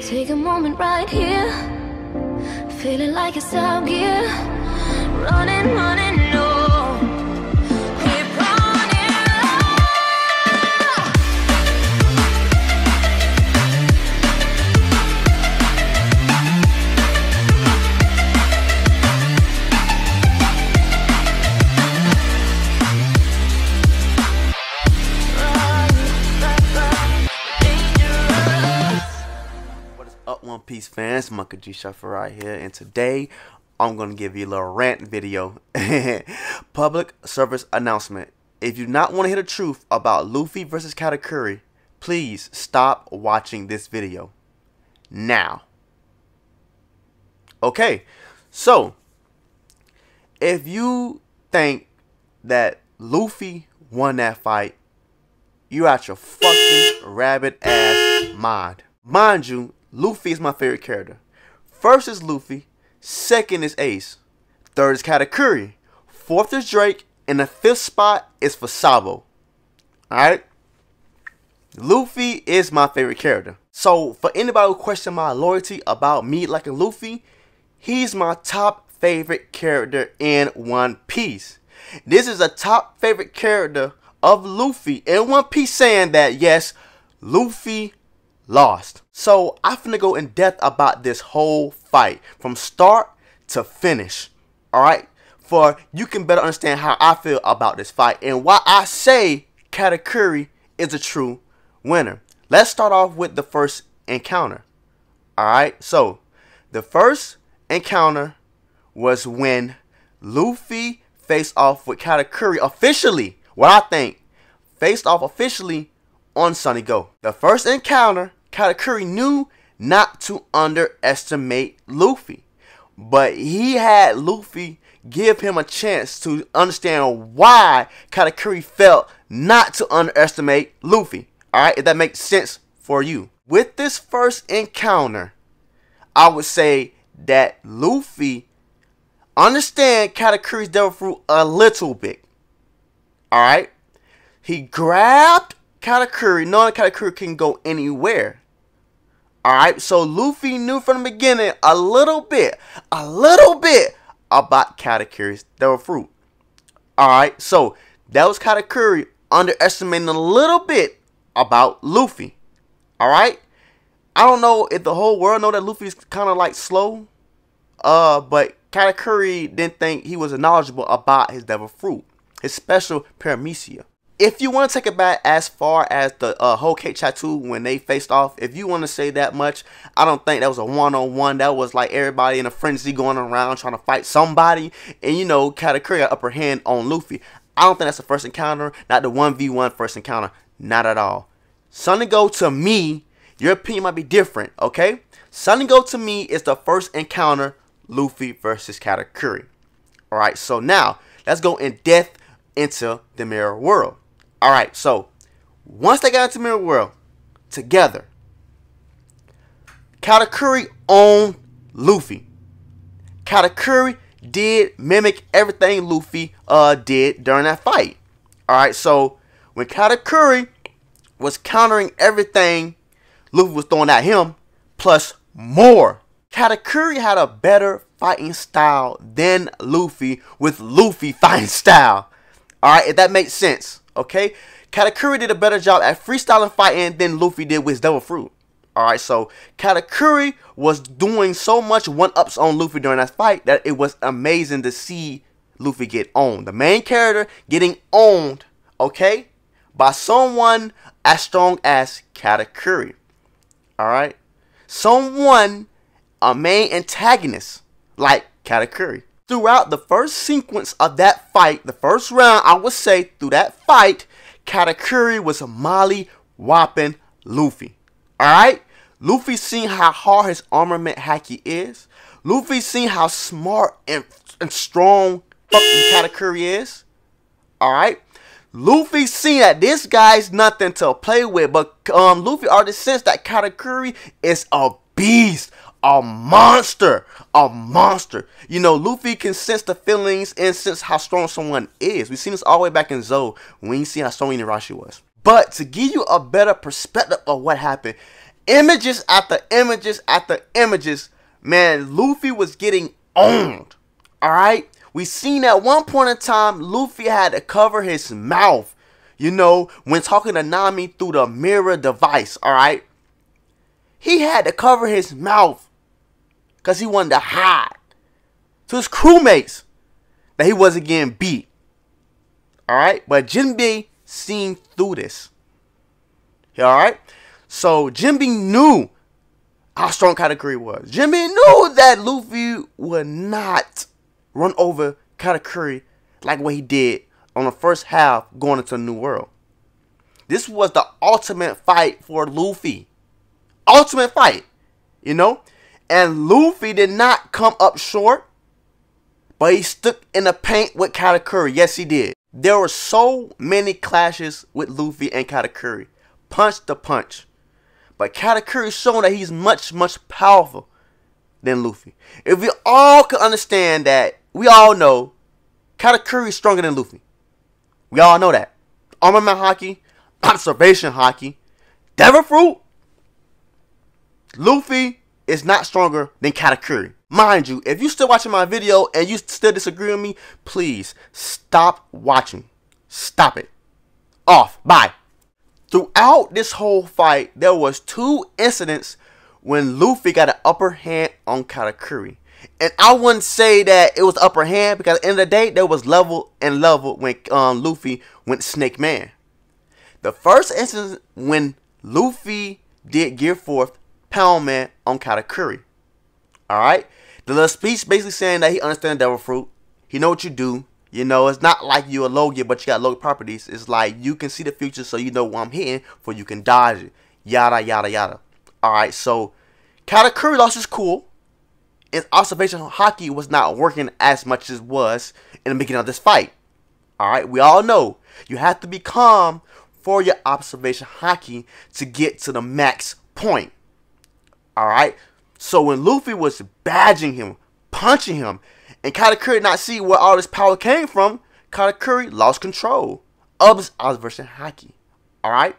Take a moment right here, feeling like it's out gear. Running, running, no. Keep running low. What is up, One Piece fans? Monkey G Shuffle right here, and today I'm gonna give you a little rant video. Public service announcement. If you do not want to hear the truth about Luffy versus Katakuri, please stop watching this video now. Okay, so if you think that Luffy won that fight, you're out your fucking rabbit ass mind. Mind you, Luffy is my favorite character. First is Luffy, second is Ace, third is Katakuri, fourth is Drake, and the fifth spot is for Sabo. Alright? Luffy is my favorite character. So for anybody who questions my loyalty about me liking Luffy, he's my top favorite character in One Piece. This is a top favorite character of Luffy in One Piece, saying that yes, Luffy lost. So I'm finna go in depth about this whole fight from start to finish. Alright? For you can better understand how I feel about this fight and why I say Katakuri is a true winner. Let's start off with the first encounter. Alright? So the first encounter was when Luffy faced off with Katakuri officially. What I think, faced off officially on Sunny Go. The first encounter, Katakuri knew not to underestimate Luffy, but he had Luffy give him a chance to understand why Katakuri felt not to underestimate Luffy. Alright, if that makes sense for you. With this first encounter, I would say that Luffy understand Katakuri's devil fruit a little bit. Alright? He grabbed Katakuri, knowing Katakuri can go anywhere. Alright, so Luffy knew from the beginning a little bit about Katakuri's devil fruit. Alright, so that was Katakuri underestimating a little bit about Luffy. Alright? I don't know if the whole world know that Luffy's kind of like slow. But Katakuri didn't think he was knowledgeable about his devil fruit, his special paramecia. If you want to take it back as far as the whole Cape Tattoo when they faced off, if you want to say that much, I don't think that was a one-on-one. That was like everybody in a frenzy going around trying to fight somebody. And you know, Katakuri got upper hand on Luffy. I don't think that's the first encounter, not the 1v1 first encounter. Not at all. Sunny Go to me, your opinion might be different, okay? Sunny Go to me is the first encounter, Luffy versus Katakuri. Alright, so now let's go in depth into the mirror world. Alright, so once they got into mirror world together, Katakuri owned Luffy. Katakuri did mimic everything Luffy did during that fight. Alright, so when Katakuri was countering everything Luffy was throwing at him, plus more. Katakuri had a better fighting style than Luffy with Luffy fighting style. Alright, if that makes sense. Okay? Katakuri did a better job at freestyling fighting than Luffy did with his devil fruit. Alright, so Katakuri was doing so much one-ups on Luffy during that fight that it was amazing to see Luffy get owned. The main character getting owned, okay, by someone as strong as Katakuri. Alright? Someone, a main antagonist like Katakuri. Throughout the first sequence of that fight, the first round, I would say, through that fight, Katakuri was molly-whopping Luffy. Alright? Luffy seen how hard his armament haki is. Luffy seen how smart and strong fucking Katakuri is. Alright? Luffy seen that this guy's nothing to play with, but Luffy already sensed that Katakuri is a beast. A monster. A monster. You know, Luffy can sense the feelings and sense how strong someone is. We've seen this all the way back in Zou when we see how strong Inarashi was. But to give you a better perspective of what happened, Images after images after images. Man, Luffy was getting owned. Alright? We seen at one point in time, Luffy had to cover his mouth. You know, when talking to Nami through the mirror device. Alright? He had to cover his mouth. Because he wanted to hide to his crewmates that he wasn't getting beat. Alright? But Jinbei seen through this. Alright? So Jinbei knew how strong Katakuri was. Jinbei knew that Luffy would not run over Katakuri like what he did on the first half going into the New World. This was the ultimate fight for Luffy. Ultimate fight. You know? And Luffy did not come up short. But he stuck in the paint with Katakuri. Yes, he did. There were so many clashes with Luffy and Katakuri. Punch to punch. But Katakuri showing that he's much, much powerful than Luffy. If we all could understand that, we all know Katakuri is stronger than Luffy. We all know that. Armament Haki, observation Haki, Devil Fruit. Luffy is not stronger than Katakuri. Mind you, if you're still watching my video and you still disagree with me, please stop watching. Stop it. Off. Bye. Throughout this whole fight, there was 2 incidents when Luffy got an upper hand on Katakuri. And I wouldn't say that it was the upper hand because at the end of the day, there was level and level when Luffy went Snake Man. The first instance when Luffy did Gear 4th Pound Man on Katakuri. Alright? The little speech basically saying that he understands Devil Fruit. He know what you do. You know, it's not like you a Logia, but you got Logia properties. It's like you can see the future so you know what I'm hitting for you can dodge it. Yada, yada, yada. Alright, so Katakuri lost his cool. His observation Haki was not working as much as it was in the beginning of this fight. Alright, we all know you have to be calm for your observation Haki to get to the max point. Alright, so when Luffy was badging him, punching him, and Katakuri not see where all this power came from, Katakuri lost control of his observation Haki. Alright?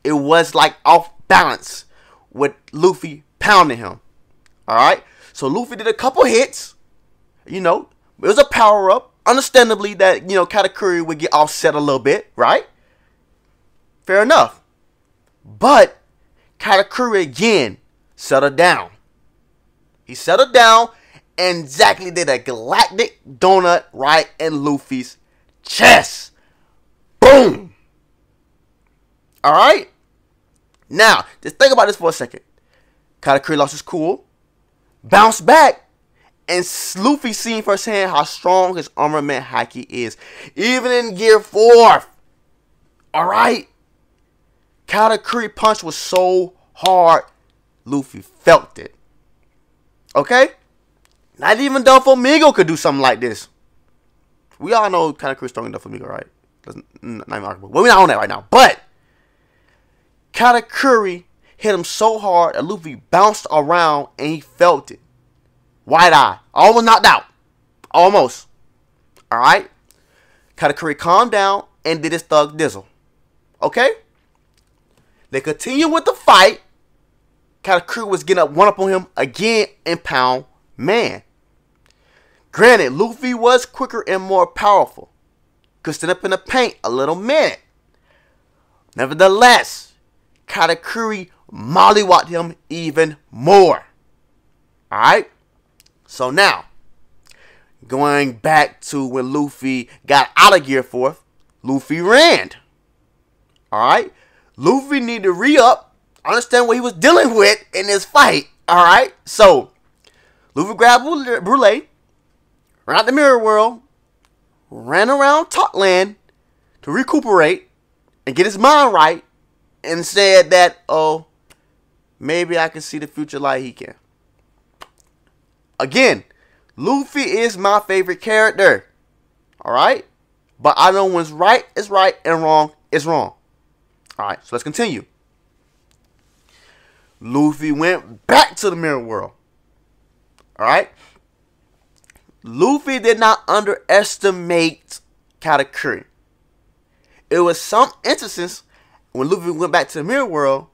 It was like off balance with Luffy pounding him. Alright? So Luffy did a couple hits. You know, it was a power up. Understandably that, you know, Katakuri would get offset a little bit, right? Fair enough. But Katakuri again settled down. He settled down and exactly did a galactic donut right in Luffy's chest. Boom. Alright? Now, just think about this for a second. Katakuri lost his cool, bounced back, and Luffy seen firsthand how strong his armament Haki is. Even in Gear 4. Alright? Katakuri punch was so hard, Luffy felt it. Okay? Not even Doflamingo could do something like this. We all know Katakuri's stronger than Doflamingo, right? Not even arguable. Well, we're not on that right now. But Katakuri hit him so hard that Luffy bounced around and he felt it. Wide eye. Almost knocked out. Almost. Alright? Katakuri calmed down and did his thug dizzle. Okay? They continue with the fight. Katakuri was getting one up on him again in Pound Man. Granted, Luffy was quicker and more powerful. Could stand up in the paint a little minute. Nevertheless, Katakuri mollywopped him even more. Alright? So now, going back to when Luffy got out of Gear 4th, Luffy ran. Alright? Luffy needed to re-up, understand what he was dealing with in this fight. Alright? So, Luffy grabbed Brule, ran out the mirror world, ran around Topland to recuperate and get his mind right, and said that, oh, maybe I can see the future like he can. Again, Luffy is my favorite character. Alright? But I know when's right is right and wrong is wrong. Alright, so let's continue. Luffy went back to the mirror world. Alright? Luffy did not underestimate Katakuri. It was some instances when Luffy went back to the mirror world,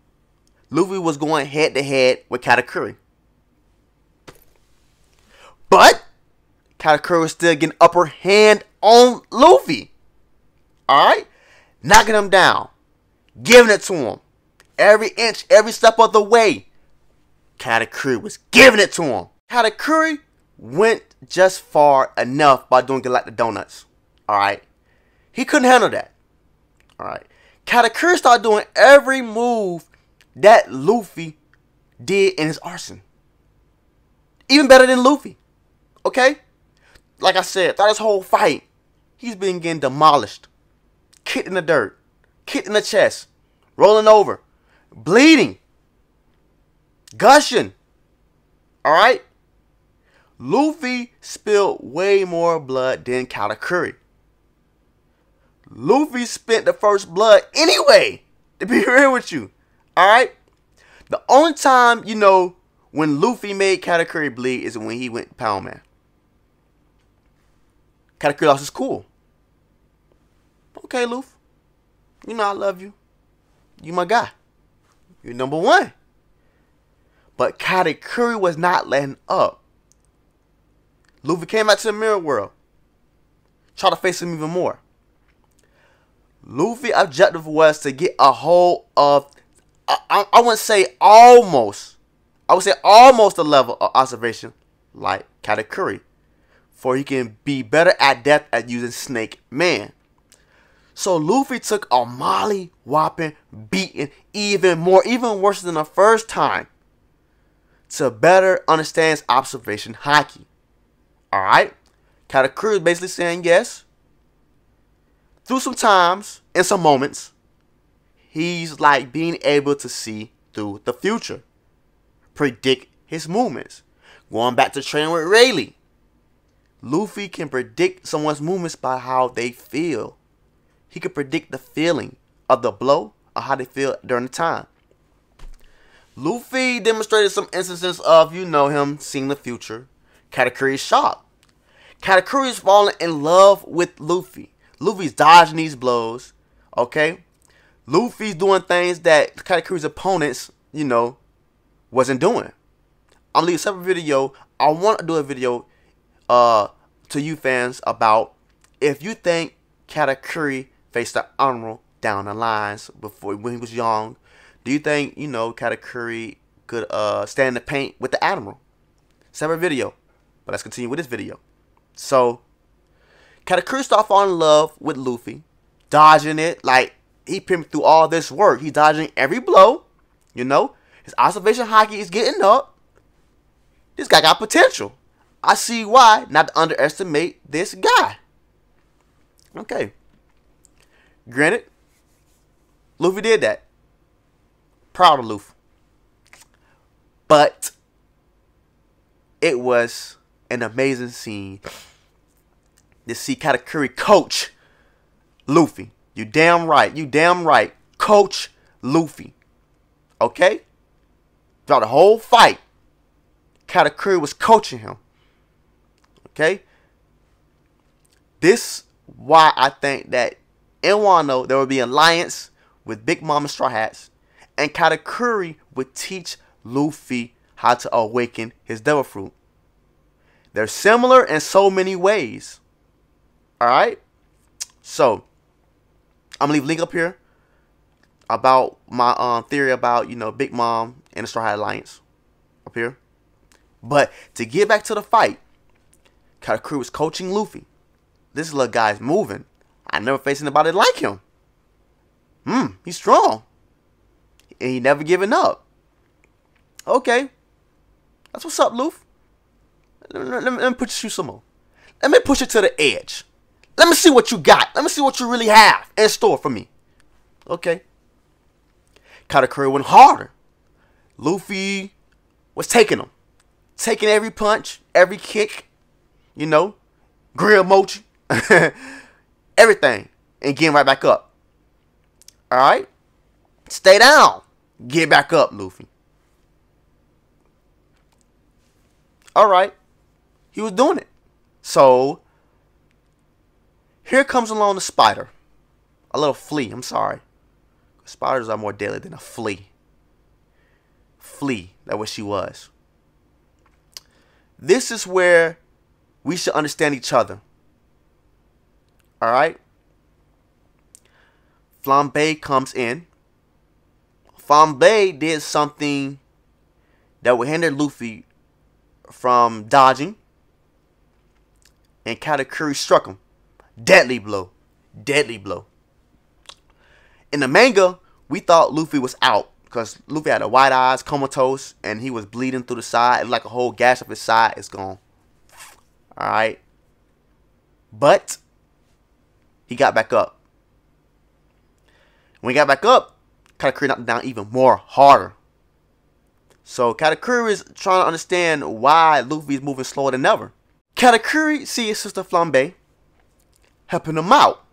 Luffy was going head to head with Katakuri. But Katakuri was still getting upper hand on Luffy. Alright? Knocking him down. Giving it to him. Every inch, every step of the way. Katakuri was giving it to him. Katakuri went just far enough by doing it like the donuts. Alright? He couldn't handle that. Alright? Katakuri started doing every move that Luffy did in his arsenal. Even better than Luffy. Okay? Like I said, throughout this whole fight, he's been getting demolished. Kicked in the dirt. Kicked in the chest. Rolling over. Bleeding. Gushing. Alright? Luffy spilled way more blood than Katakuri. Luffy spent the first blood anyway. To be real with you. Alright? The only time, you know, when Luffy made Katakuri bleed is when he went Pound Man. Katakuri lost his cool. Okay, Luffy. You know I love you. You my guy. You're number one. But Katakuri was not letting up. Luffy came back to the mirror world. Tried to face him even more. Luffy's objective was to get a hold of, I wouldn't say almost. I would say almost a level of observation like Katakuri. For he can be better at depth at using Snake Man. So Luffy took a molly-whopping beating even worse than the first time. To better understand his observation haki. Alright? Katakuri is basically saying yes. Through some times and some moments, he's like being able to see through the future. Predict his movements. Going back to training with Rayleigh. Luffy can predict someone's movements by how they feel. He can predict the feeling of the blow or how they feel during the time. Luffy demonstrated some instances of, you know, him seeing the future. Katakuri is shocked. Katakuri is falling in love with Luffy. Luffy's dodging these blows. Okay? Luffy's doing things that Katakuri's opponents, you know, wasn't doing. I'm leaving a separate video. I want to do a video to you fans about if you think Katakuri faced the Admiral down the lines before when he was young. Do you think, you know, Katakuri could stand in the paint with the Admiral? Separate video. But let's continue with this video. So, Katakuri started falling in love with Luffy. Dodging it. Like, he put him through all this work. He's dodging every blow. You know? His observation haki is getting up. This guy got potential. I see why not to underestimate this guy. Okay. Granted, Luffy did that. Proud of Luffy. But it was an amazing scene to see Katakuri coach Luffy. You damn right. You damn right. Coach Luffy. Okay? Throughout the whole fight, Katakuri was coaching him. Okay? This why I think that in Wano there will be an alliance with Big Mom and Straw Hats, and Katakuri would teach Luffy how to awaken his devil fruit. They're similar in so many ways. Alright? So, I'm going to leave a link up here about my theory about, you know, Big Mom and the Straw Hat Alliance. Up here. But to get back to the fight, Katakuri was coaching Luffy. This little guy's moving. I never faced anybody like him. He's strong. And he never giving up. Okay. That's what's up, Luffy. Let me push you some more. Let me push it to the edge. Let me see what you got. Let me see what you really have in store for me. Okay. Katakuri went harder. Luffy was taking him. Taking every punch, every kick. You know. Grill mochi. Everything. And getting right back up. Alright. Stay down. Get back up, Luffy. Alright. He was doing it. So, here comes along the spider. A little flea, I'm sorry. Spiders are more deadly than a flea. flea. That's what she was. This is where we should understand each other. Alright? Flambe comes in. Flambe did something that would hinder Luffy from dodging. And Katakuri struck him. Deadly blow. Deadly blow. In the manga, we thought Luffy was out. Because Luffy had the white eyes, comatose, and he was bleeding through the side. It like a whole gash of his side is gone. Alright. But he got back up. When he got back up, Katakuri knocked him down even more harder. So Katakuri is trying to understand why Luffy is moving slower than ever. Katakuri sees his sister Flambe helping him out.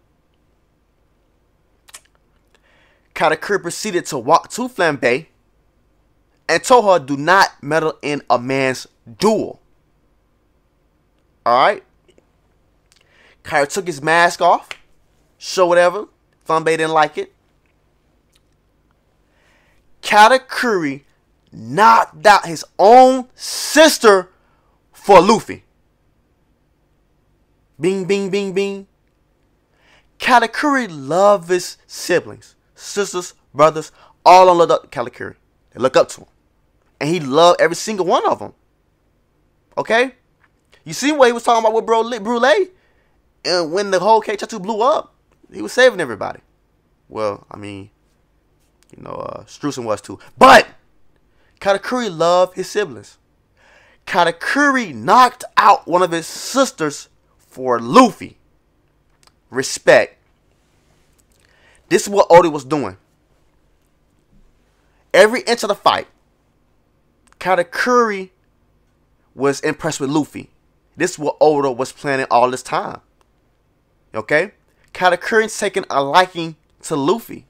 Katakuri proceeded to walk to Flambe and told her do not meddle in a man's duel. Alright? Katakuri took his mask off. Show whatever. Flambe didn't like it. Katakuri knocked out his own sister for Luffy. Bing, bing, bing, bing. Katakuri loves his siblings. Sisters, brothers, all on look up to Katakuri. They look up to him. And he loved every single one of them. Okay? You see what he was talking about with Brule? And when the whole K-Tattoo blew up, he was saving everybody. Well, I mean, you know, Struzan was too. But Katakuri loved his siblings. Katakuri knocked out one of his sisters for Luffy. Respect. This is what Oda was doing. Every inch of the fight, Katakuri was impressed with Luffy. This is what Oda was planning all this time. Okay? Katakuri's taking a liking to Luffy.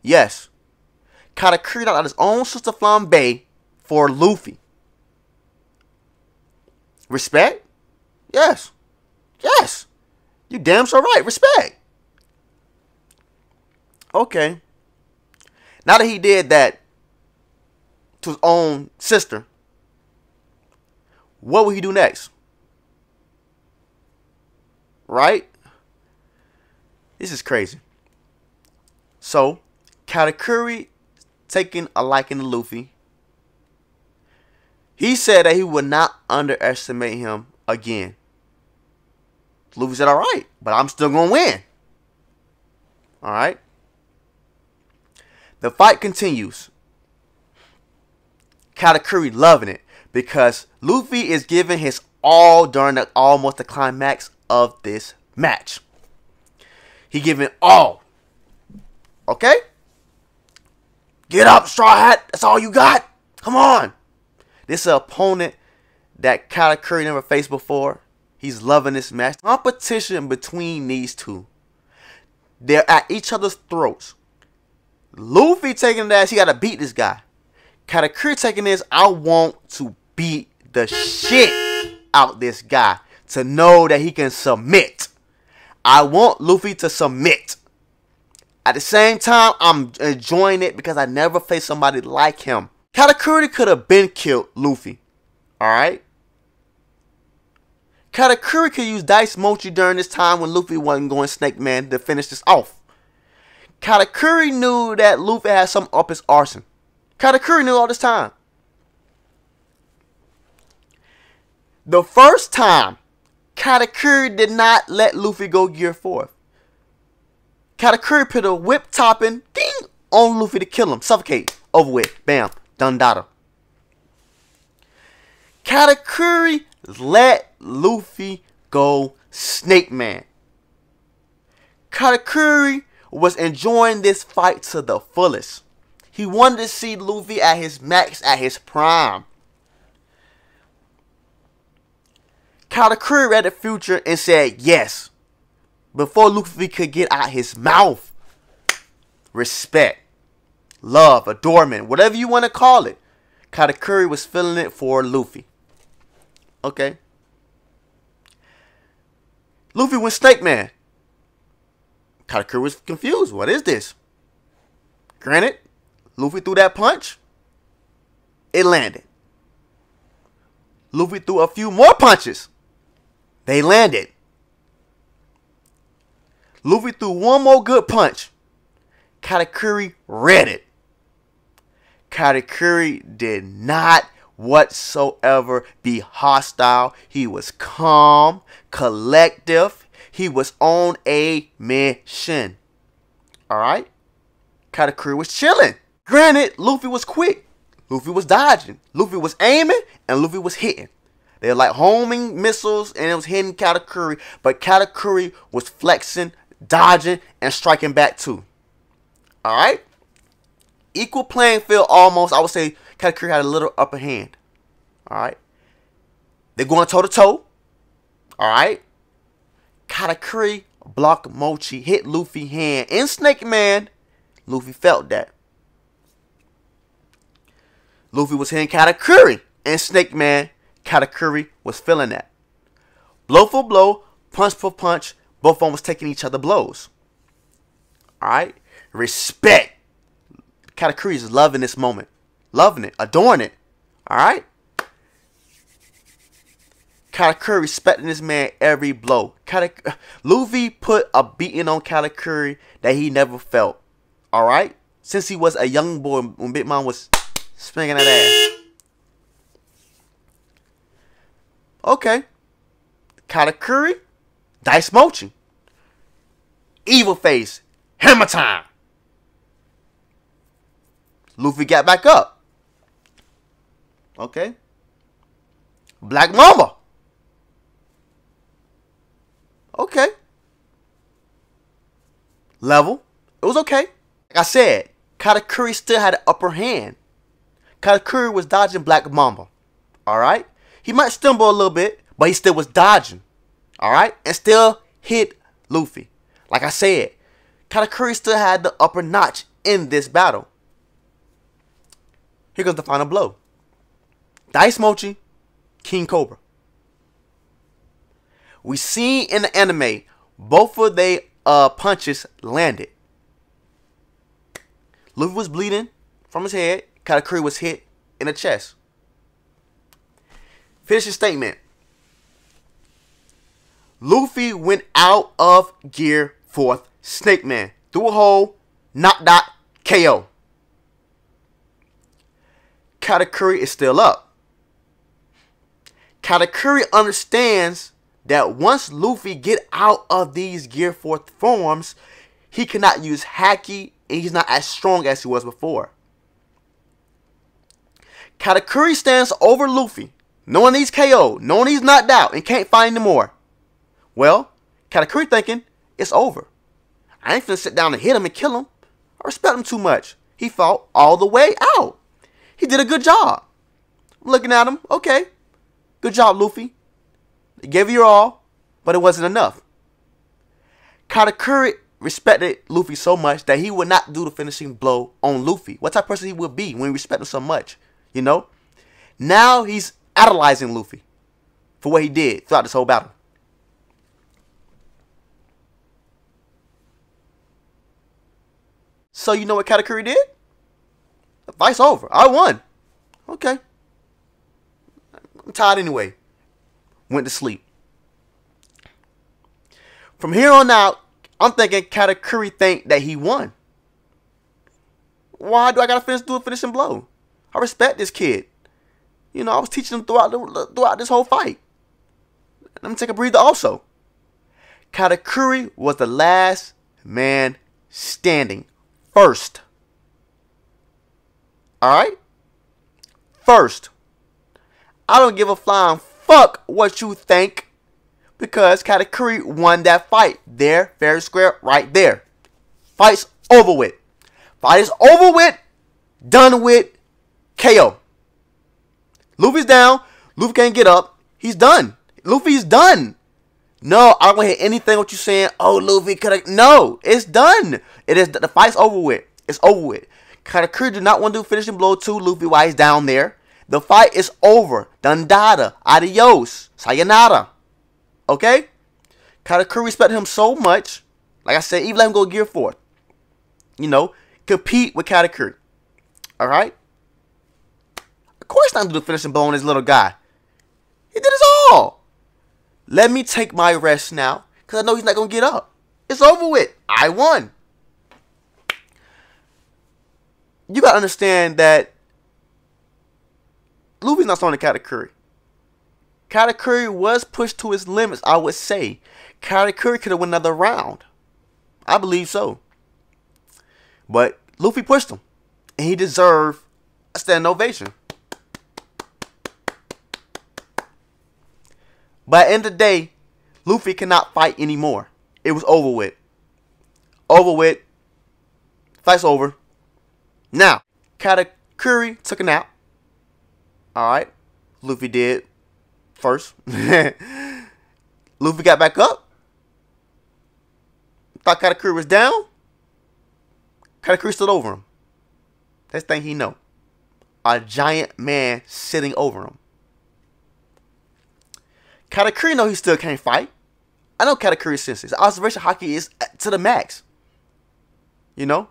Yes. Katakuri knocked out his own sister Flambe for Luffy. Respect? Yes. Yes. You damn so right. Respect. Okay. Now that he did that to his own sister, what will he do next? Right? This is crazy. So, Katakuri taking a liking to Luffy. He said that he would not underestimate him again. Luffy said, alright, but I'm still going to win. Alright. The fight continues. Katakuri loving it because Luffy is giving his all during almost the climax of this match. He giving all. Okay? Get up, Straw Hat. That's all you got. Come on. This is an opponent that Katakuri never faced before. He's loving this match. Competition between these two. They're at each other's throats. Luffy taking the ass, he got to beat this guy. Katakuri taking this, I want to beat the shit out this guy to know that he can submit. I want Luffy to submit. At the same time, I'm enjoying it because I never faced somebody like him. Katakuri could have been killed Luffy. Alright? Katakuri could use Dice Mochi during this time when Luffy wasn't going Snake Man to finish this off. Katakuri knew that Luffy had something up his arsenal. Katakuri knew all this time. The first time, Katakuri did not let Luffy go Gear 4. Katakuri put a whip topping ding, on Luffy to kill him. Suffocate. Over with. Bam. Done data. Katakuri let Luffy go Snake Man. Katakuri was enjoying this fight to the fullest. He wanted to see Luffy at his max, at his prime. Katakuri read the future and said yes. Before Luffy could get out his mouth. Respect. Love. Adornment. Whatever you want to call it. Katakuri was feeling it for Luffy. Okay. Luffy went Snake Man. Katakuri was confused. What is this? Granted, Luffy threw that punch. It landed. Luffy threw a few more punches. They landed. Luffy threw one more good punch. Katakuri read it. Katakuri did not whatsoever be hostile. He was calm, collective. He was on a mission. Alright? Katakuri was chilling. Granted, Luffy was quick. Luffy was dodging. Luffy was aiming, and Luffy was hitting. They were like homing missiles, and it was hitting Katakuri. But Katakuri was flexing, dodging, and striking back too. Alright? Equal playing field almost. I would say Katakuri had a little upper hand. Alright? They're going toe to toe. Alright? Katakuri blocked Mochi, hit Luffy hand in Snake Man. Luffy felt that. Luffy was hitting Katakuri and Snake Man. Katakuri was feeling that. Blow for blow, punch for punch, both of them was taking each other blows. Alright? Respect. Katakuri is loving this moment. Loving it. Adoring it. Alright? Katakuri respecting this man every blow. Luffy put a beating on Katakuri that he never felt. Alright? Since he was a young boy when Big Mom was spanking that ass. Okay. Katakuri. Dice Mochi. Evil face. Hammer time. Luffy got back up. Okay. Black Mamba. Okay. Level. It was okay. Like I said, Katakuri still had an upper hand. Katakuri was dodging Black Mamba. Alright? He might stumble a little bit, but he still was dodging. Alright? And still hit Luffy. Like I said, Katakuri still had the upper notch in this battle. Here goes the final blow. Dice Mochi, King Cobra. We see in the anime, both of their punches landed. Luffy was bleeding from his head. Katakuri was hit in the chest. Finishing statement. Luffy went out of gear 4th Snake Man. Through a hole, knocked out, KO. Katakuri is still up. Katakuri understands that once Luffy get out of these gear 4th forms, he cannot use Haki and he's not as strong as he was before. Katakuri stands over Luffy, knowing he's KO, knowing he's knocked out and can't fight anymore. Well, Katakuri thinking, it's over. I ain't finna sit down and hit him and kill him. I respect him too much. He fought all the way out. He did a good job. I'm looking at him. Okay. Good job, Luffy. You gave it your all, but it wasn't enough. Katakuri respected Luffy so much that he would not do the finishing blow on Luffy. What type of person he would be when he respected him so much? You know? Now he's idolizing Luffy for what he did throughout this whole battle. So you know what Katakuri did? The fight's over. I won. Okay. I'm tired anyway. Went to sleep. From here on out, I'm thinking Katakuri think that he won. Why do I gotta do a finishing blow? I respect this kid. You know, I was teaching him throughout this whole fight. Let me take a breather also. Katakuri was the last man standing. First. Alright? First. I don't give a flying fuck what you think, because Katakuri won that fight. There, fair and square, right there. Fight's over with. Fight is over with. Done with. KO. Luffy's down. Luffy can't get up. He's done. Luffy's done. No, I don't want to hear anything what you saying. Oh, Luffy could have. No, it's done. It is. The fight's over with. It's over with. Katakuri did not want to do finishing blow to Luffy while he's down there. The fight is over. Dundada. Adios. Sayonara. Okay? Katakuri respected him so much. Like I said, even let him go gear 4. You know, compete with Katakuri. Alright? Of course not to do the finishing blow on this little guy. He did his all. Let me take my rest now, because I know he's not going to get up. It's over with. I won. You got to understand that Luffy's not throwing the Katakuri. Katakuri was pushed to his limits, I would say. Katakuri could have won another round. I believe so. But Luffy pushed him. And he deserved a standing ovation. But at the end of the day, Luffy cannot fight anymore. It was over with. Over with. Fight's over. Now, Katakuri took a nap. Alright. Luffy did first. Luffy got back up. Thought Katakuri was down. Katakuri stood over him. That's the thing he know. A giant man sitting over him. Katakuri know he still can't fight. I know Katakuri senses. His observation haki is to the max. You know?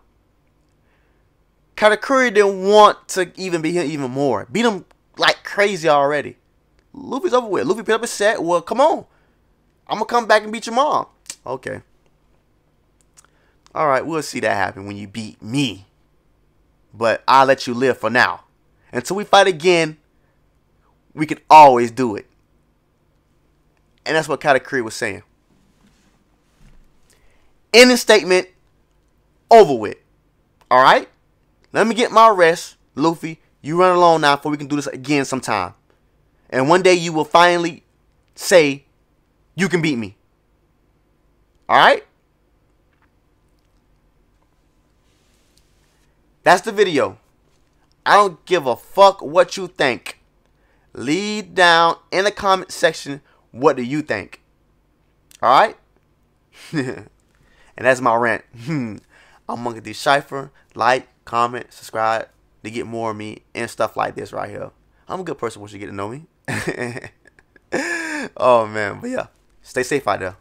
Katakuri didn't want to even beat him even more. Beat him like crazy already. Luffy's over with. Luffy picked up his set. Well, come on. I'm going to come back and beat your mom. Okay. Alright, we'll see that happen when you beat me. But I'll let you live for now. Until we fight again, we can always do it. And that's what Katakuri was saying. Ending statement, over with. Alright? Let me get my rest. Luffy, you run along now before we can do this again sometime. And one day you will finally say, you can beat me. Alright? That's the video. I don't give a fuck what you think. Leave down in the comment section what do you think. Alright? And that's my rant. I'm Monkey D. Cypher. Like, comment, subscribe to get more of me and stuff like this right here. I'm a good person once you get to know me. Oh man, but yeah. Stay safe out there.